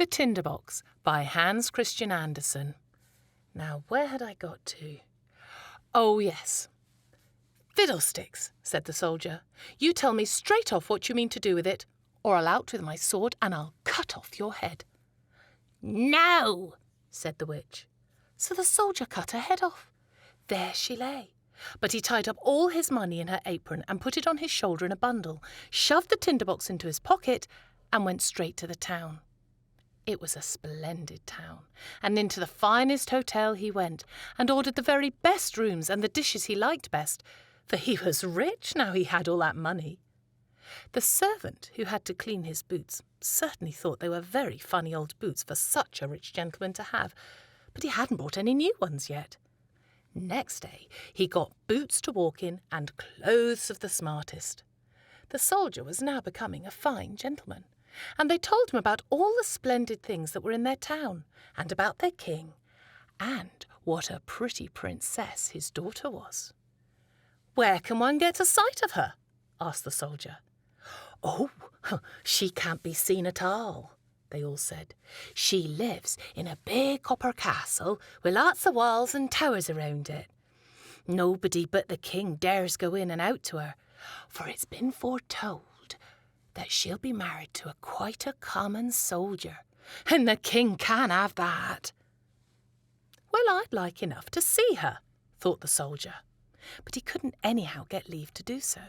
The Tinder Box by Hans Christian Andersen. Now, where had I got to? Oh, yes. Fiddlesticks, said the soldier. You tell me straight off what you mean to do with it, or I'll out with my sword and I'll cut off your head. No, said the witch. So the soldier cut her head off. There she lay. But he tied up all his money in her apron and put it on his shoulder in a bundle, shoved the tinder box into his pocket, and went straight to the town. It was a splendid town, and into the finest hotel he went, and ordered the very best rooms and the dishes he liked best, for he was rich now he had all that money. The servant who had to clean his boots certainly thought they were very funny old boots for such a rich gentleman to have, but he hadn't bought any new ones yet. Next day he got boots to walk in and clothes of the smartest. The soldier was now becoming a fine gentleman, and they told him about all the splendid things that were in their town, and about their king, and what a pretty princess his daughter was. "Where can one get a sight of her?" asked the soldier. "Oh, she can't be seen at all," they all said. "She lives in a big copper castle with lots of walls and towers around it. Nobody but the king dares go in and out to her, for it's been foretold that she'll be married to quite a common soldier, and the king can't have that." "Well, I'd like enough to see her," thought the soldier, but he couldn't anyhow get leave to do so.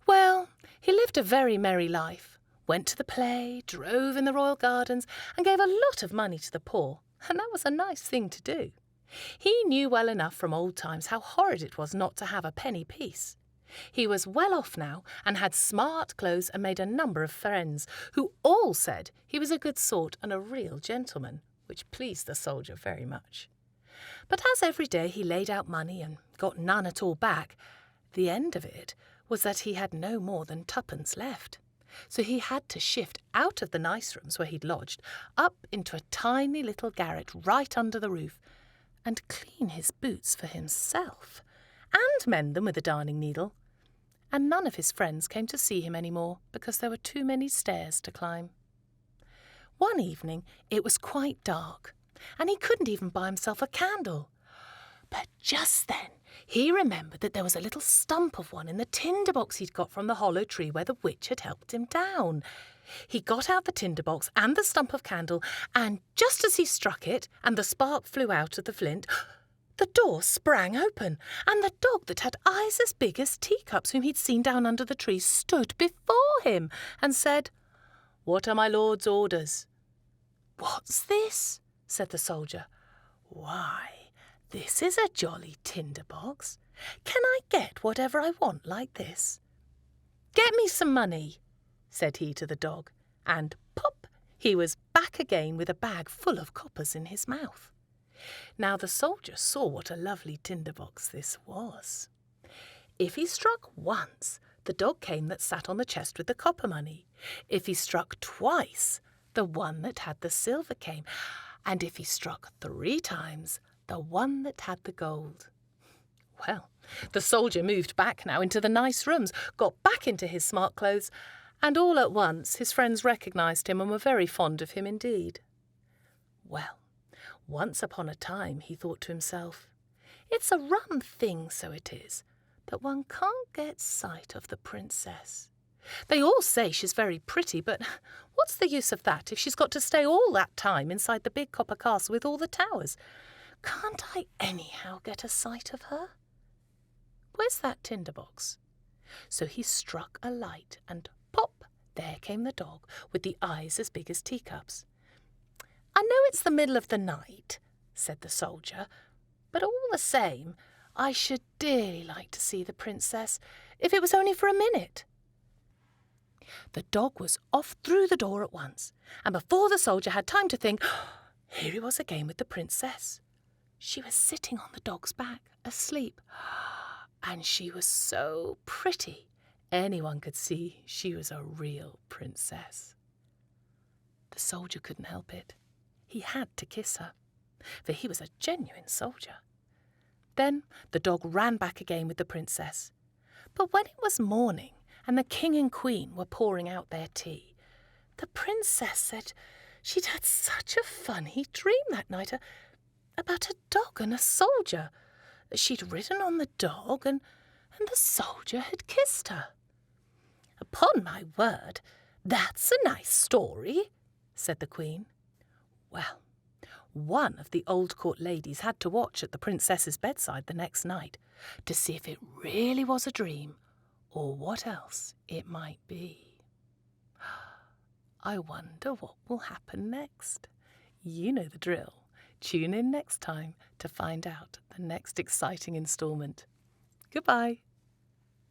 Well, he lived a very merry life, went to the play, drove in the royal gardens, and gave a lot of money to the poor, and that was a nice thing to do. He knew well enough from old times how horrid it was not to have a penny piece. He was well off now, and had smart clothes and made a number of friends, who all said he was a good sort and a real gentleman, which pleased the soldier very much. But as every day he laid out money and got none at all back, the end of it was that he had no more than twopence left. So he had to shift out of the nice rooms where he'd lodged, up into a tiny little garret right under the roof, and clean his boots for himself, and mend them with a darning needle. And none of his friends came to see him any more, because there were too many stairs to climb. One evening it was quite dark, and he couldn't even buy himself a candle. But just then he remembered that there was a little stump of one in the tinder box he'd got from the hollow tree where the witch had helped him down. He got out the tinder box and the stump of candle, and just as he struck it and the spark flew out of the flint, the door sprang open, and the dog that had eyes as big as teacups whom he'd seen down under the tree stood before him and said, "What are my lord's orders?" "What's this?" said the soldier. "Why, this is a jolly tinder box. Can I get whatever I want like this?" "Get me some money," said he to the dog, and pop, he was back again with a bag full of coppers in his mouth. Now the soldier saw what a lovely tinder box this was. If he struck once, the dog came that sat on the chest with the copper money. If he struck twice, the one that had the silver came, and if he struck 3 times, the one that had the gold. Well, the soldier moved back now into the nice rooms, got back into his smart clothes, and all at once his friends recognised him and were very fond of him indeed. Well, once upon a time, he thought to himself, it's a rum thing, so it is, that one can't get sight of the princess. They all say she's very pretty, but what's the use of that if she's got to stay all that time inside the big copper castle with all the towers? Can't I anyhow get a sight of her? Where's that tinder box? So he struck a light, and pop, there came the dog with the eyes as big as teacups. "I know it's the middle of the night," said the soldier, "but all the same, I should dearly like to see the princess, if it was only for a minute." The dog was off through the door at once, and before the soldier had time to think, here he was again with the princess. She was sitting on the dog's back, asleep, and she was so pretty, anyone could see she was a real princess. The soldier couldn't help it. He had to kiss her, for he was a genuine soldier. Then the dog ran back again with the princess. But when it was morning and the king and queen were pouring out their tea, the princess said She'd had such a funny dream that night about a dog and a soldier. She'd ridden on the dog and the soldier had kissed her. "Upon my word, that's a nice story," said the Queen. Well, one of the old court ladies had to watch at the princess's bedside the next night to see if it really was a dream or what else it might be. I wonder what will happen next. You know the drill. Tune in next time to find out the next exciting instalment. Goodbye.